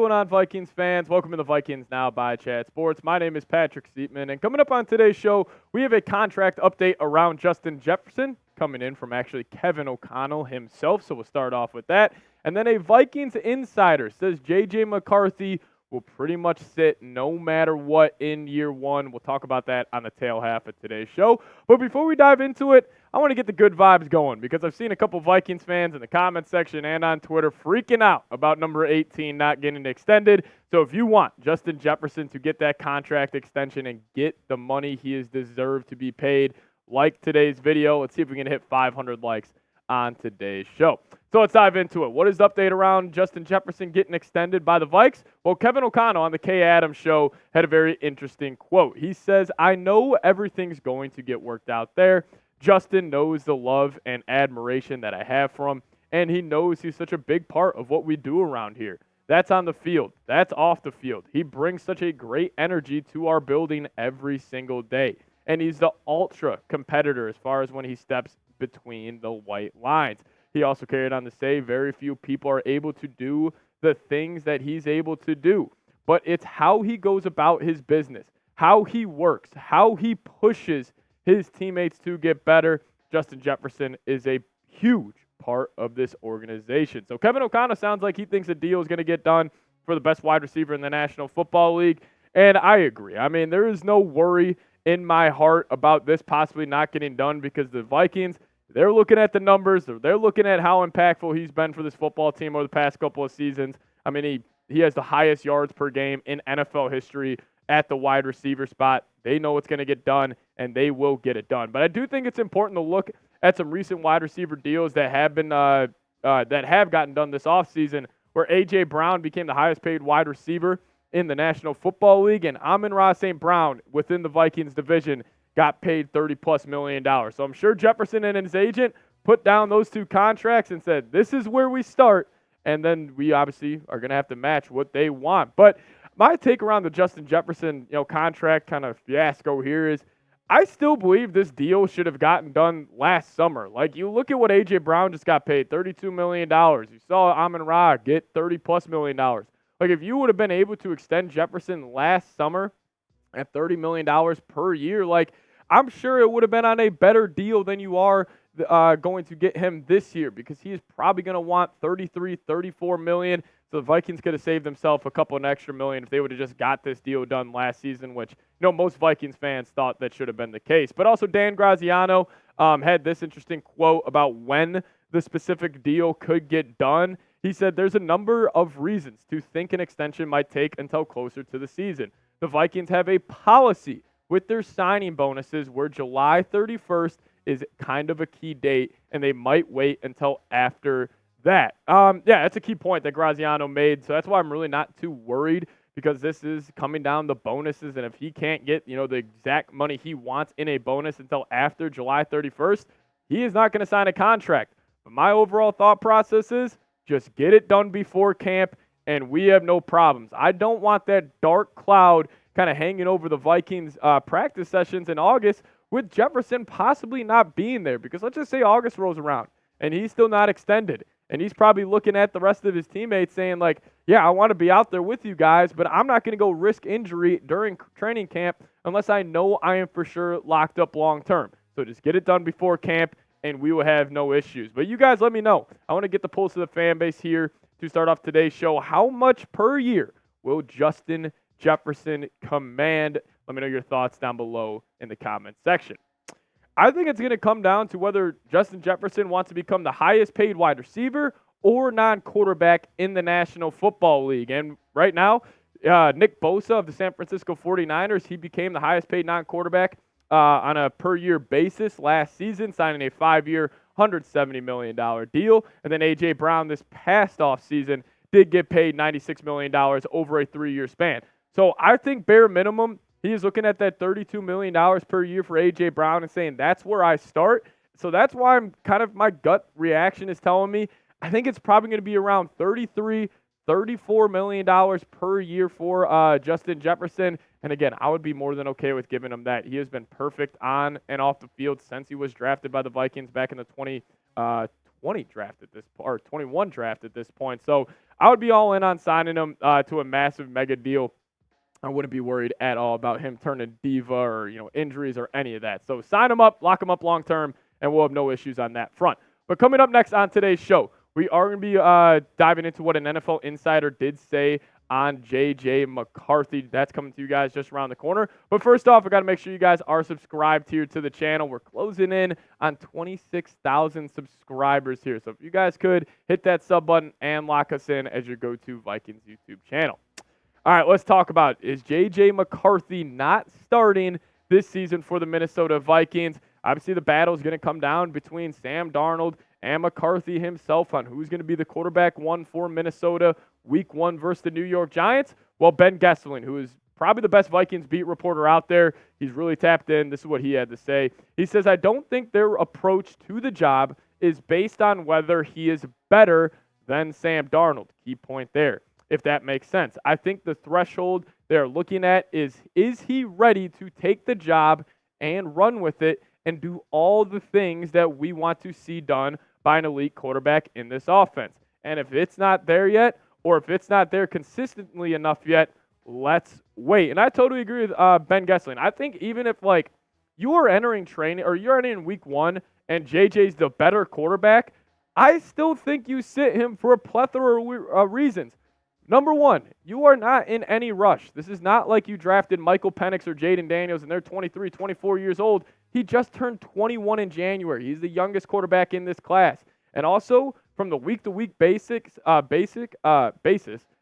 going on, Vikings fans? Welcome to the Vikings Now by Chat Sports. My name is Patrick Siepman, and coming up on today's show, we have a contract update around Justin Jefferson, coming in from actually Kevin O'Connell himself, so we'll start off with that. And then a Vikings insider says J.J. McCarthy will pretty much sit no matter what in year one. We'll talk about that on the tail half of today's show. But before we dive into it, I want to get the good vibes going because I've seen a couple Vikings fans in the comment section and on Twitter freaking out about number 18 not getting extended. So if you want Justin Jefferson to get that contract extension and get the money he is deserved to be paid, like today's video. Let's see if we can hit 500 likes on today's show. So let's dive into it. What is the update around Justin Jefferson getting extended by the Vikes? Well, Kevin O'Connell on the Kay Adams show had a very interesting quote. He says, "I know everything's going to get worked out there. Justin knows the love and admiration that I have for him, and he knows he's such a big part of what we do around here. That's on the field. That's off the field. He brings such a great energy to our building every single day. And he's the ultra competitor as far as when he steps between the white lines." He also carried on to say very few people are able to do the things that he's able to do. But it's how he goes about his business, how he works, how he pushes his teammates to get better. Justin Jefferson is a huge part of this organization. So Kevin O'Connell sounds like he thinks a deal is going to get done for the best wide receiver in the National Football League. And I agree. I mean, there is no worry in my heart about this possibly not getting done because the Vikings, they're looking at the numbers. They're looking at how impactful he's been for this football team over the past couple of seasons. I mean, he has the highest yards per game in NFL history at the wide receiver spot. They know it's going to get done, and they will get it done. But I do think it's important to look at some recent wide receiver deals that have been that have gotten done this offseason, where A.J. Brown became the highest paid wide receiver in the National Football League, and Amon-Ra St. Brown within the Vikings division got paid $30+ million. So I'm sure Jefferson and his agent put down those two contracts and said, this is where we start, and then we obviously are going to have to match what they want. But my take around the Justin Jefferson, contract kind of fiasco here is I still believe this deal should have gotten done last summer. Like, you look at what A.J. Brown just got paid, $32 million. You saw Amon-Ra get $30+ million. Like, if you would have been able to extend Jefferson last summer at $30 million per year, like, I'm sure it would have been on a better deal than you are going to get him this year because he is probably going to want $33, $34 million. So the Vikings could have saved themselves a couple of extra million if they would have just got this deal done last season, which, most Vikings fans thought that should have been the case. But also Dan Graziano had this interesting quote about when the specific deal could get done. He said there's a number of reasons to think an extension might take until closer to the season. The Vikings have a policy with their signing bonuses where July 31st is kind of a key date, and they might wait until after that. That's a key point that Graziano made, so that's why I'm really not too worried because this is coming down to bonuses, and if he can't get, the exact money he wants in a bonus until after July 31st, he is not going to sign a contract. But my overall thought process is just get it done before camp, and we have no problems. I don't want that dark cloud kind of hanging over the Vikings practice sessions in August with Jefferson possibly not being there because let's just say August rolls around and he's still not extended and he's probably looking at the rest of his teammates saying like, yeah, I want to be out there with you guys, but I'm not going to go risk injury during training camp unless I know I am for sure locked up long term. So just get it done before camp and we will have no issues. But you guys let me know. I want to get the pulse of the fan base here to start off today's show. How much per year will Justin Jefferson command? Let me know your thoughts down below in the comment section. I think it's going to come down to whether Justin Jefferson wants to become the highest paid wide receiver or non-quarterback in the National Football League. And right now, Nick Bosa of the San Francisco 49ers, he became the highest paid non-quarterback on a per year basis last season, signing a 5-year, $170 million deal. And then A.J. Brown this past offseason did get paid $96 million over a 3-year span. So I think bare minimum, he is looking at that $32 million per year for A.J. Brown and saying that's where I start. So that's why I'm kind of, my gut reaction is telling me I think it's probably going to be around $33, $34 million per year for Justin Jefferson. And again, I would be more than okay with giving him that. He has been perfect on and off the field since he was drafted by the Vikings back in the 2020 2020 draft at this point, or 21 draft at this point. So I would be all in on signing him to a massive mega deal. I wouldn't be worried at all about him turning diva or, injuries or any of that. So sign him up, lock him up long term, and we'll have no issues on that front. But coming up next on today's show, we are going to be diving into what an NFL insider did say on J.J. McCarthy. That's coming to you guys just around the corner. But first off, I got to make sure you guys are subscribed here to the channel. We're closing in on 26,000 subscribers here. So if you guys could hit that sub button and lock us in as your go-to Vikings YouTube channel. All right, let's talk about, is J.J. McCarthy not starting this season for the Minnesota Vikings? Obviously, the battle is going to come down between Sam Darnold and McCarthy himself on who's going to be the quarterback one for Minnesota week 1 versus the New York Giants. Well, Ben Goessling, who is probably the best Vikings beat reporter out there, he's really tapped in. This is what he had to say. He says, I don't think their approach to the job is based on whether he is better than Sam Darnold. Key point there, if that makes sense. I think the threshold they're looking at is he ready to take the job and run with it and do all the things that we want to see done by an elite quarterback in this offense? And if it's not there yet, or if it's not there consistently enough yet, let's wait. And I totally agree with Ben Goessling. I think even if, you are entering training, or you're entering week 1, and JJ's the better quarterback, I still think you sit him for a plethora of reasons. Number one, you are not in any rush. This is not like you drafted Michael Penix or Jaden Daniels and they're 23, 24 years old. He just turned 21 in January. He's the youngest quarterback in this class. And also, from the week-to-week basis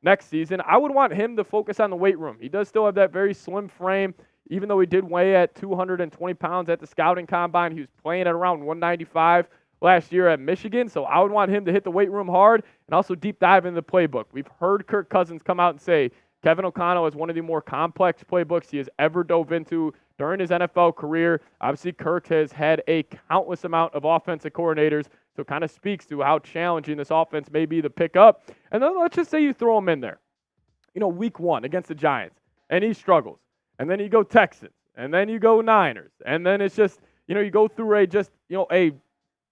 next season, I would want him to focus on the weight room. He does still have that very slim frame. Even though he did weigh at 220 pounds at the scouting combine, he was playing at around 195 last year at Michigan, so I would want him to hit the weight room hard and also deep dive into the playbook. We've heard Kirk Cousins come out and say Kevin O'Connell is one of the more complex playbooks he has ever dove into during his NFL career. Obviously, Kirk has had a countless amount of offensive coordinators, so it kind of speaks to how challenging this offense may be to pick up. And then let's just say you throw him in there, week 1 against the Giants, and he struggles. And then you go Texans, and then you go Niners, and then it's just, you go through a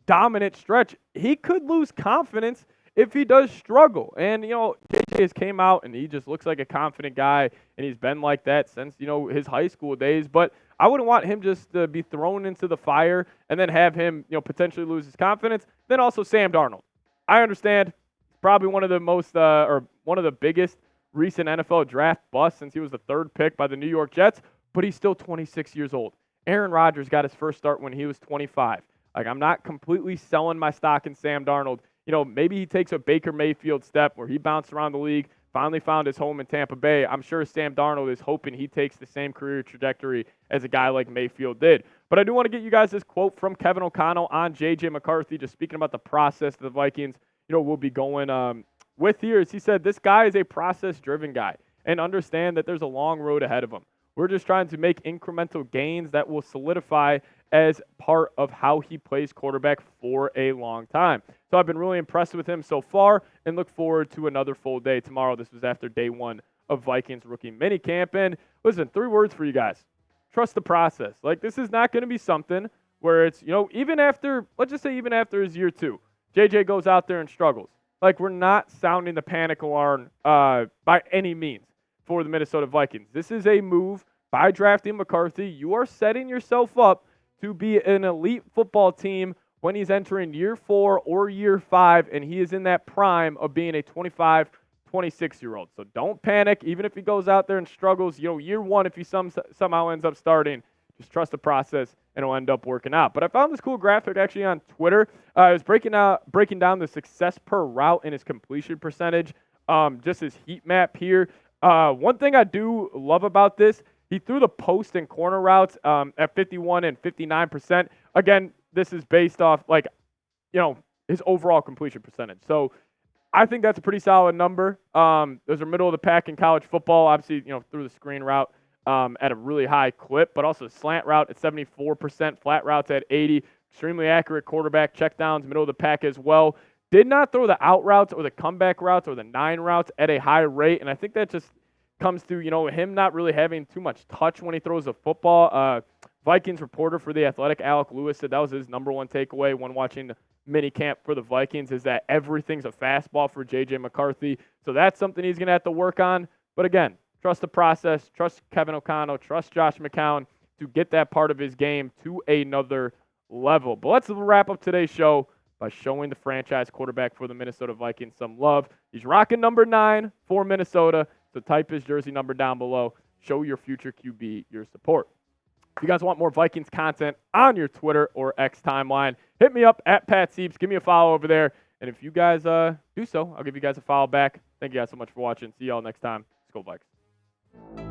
dominant stretch. He could lose confidence if he does struggle. And, JJ has came out and he just looks like a confident guy, and he's been like that since, his high school days. But I wouldn't want him just to be thrown into the fire and then have him, potentially lose his confidence. Then also Sam Darnold. I understand probably one of the most, or one of the biggest recent NFL draft busts since he was the 3rd pick by the New York Jets, but he's still 26 years old. Aaron Rodgers got his first start when he was 25. I'm not completely selling my stock in Sam Darnold. Maybe he takes a Baker Mayfield step where he bounced around the league, finally found his home in Tampa Bay. I'm sure Sam Darnold is hoping he takes the same career trajectory as a guy like Mayfield did. But I do want to get you guys this quote from Kevin O'Connell on J.J. McCarthy, just speaking about the process the Vikings, will be going with here. As he said, this guy is a process-driven guy, and understand that there's a long road ahead of him. We're just trying to make incremental gains that will solidify as part of how he plays quarterback for a long time. So I've been really impressed with him so far and look forward to another full day tomorrow. This was after day 1 of Vikings rookie minicamp. And listen, 3 words for you guys. Trust the process. This is not going to be something where it's, even after, let's just say even after his year 2, JJ goes out there and struggles. We're not sounding the panic alarm by any means for the Minnesota Vikings. This is a move by drafting McCarthy. You are setting yourself up to be an elite football team when he's entering year 4 or year 5, and he is in that prime of being a 25, 26-year-old. So don't panic, even if he goes out there and struggles. Year 1, if he somehow ends up starting, just trust the process, and it'll end up working out. But I found this cool graphic actually on Twitter. I was breaking down the success per route and his completion percentage, just his heat map here. One thing I do love about this, he threw the post and corner routes at 51 and 59%. Again, this is based off, his overall completion percentage. So I think that's a pretty solid number. Those are middle of the pack in college football. Obviously, through the screen route at a really high clip, but also slant route at 74%, flat routes at 80%. Extremely accurate quarterback, checkdowns, middle of the pack as well. Did not throw the out routes or the comeback routes or the 9 routes at a high rate, and I think that just comes to, him not really having too much touch when he throws the football. Vikings reporter for The Athletic, Alec Lewis, said that was his number 1 takeaway when watching mini camp for the Vikings is that everything's a fastball for J.J. McCarthy. So that's something he's going to have to work on. But again, trust the process, trust Kevin O'Connell, trust Josh McCown to get that part of his game to another level. But let's wrap up today's show by showing the franchise quarterback for the Minnesota Vikings some love. He's rocking number 9 for Minnesota, so type his jersey number down below. Show your future QB your support. If you guys want more Vikings content on your Twitter or X timeline, hit me up at Pat Sieps. Give me a follow over there. And if you guys do so, I'll give you guys a follow back. Thank you guys so much for watching. See y'all next time. Let's go Vikes.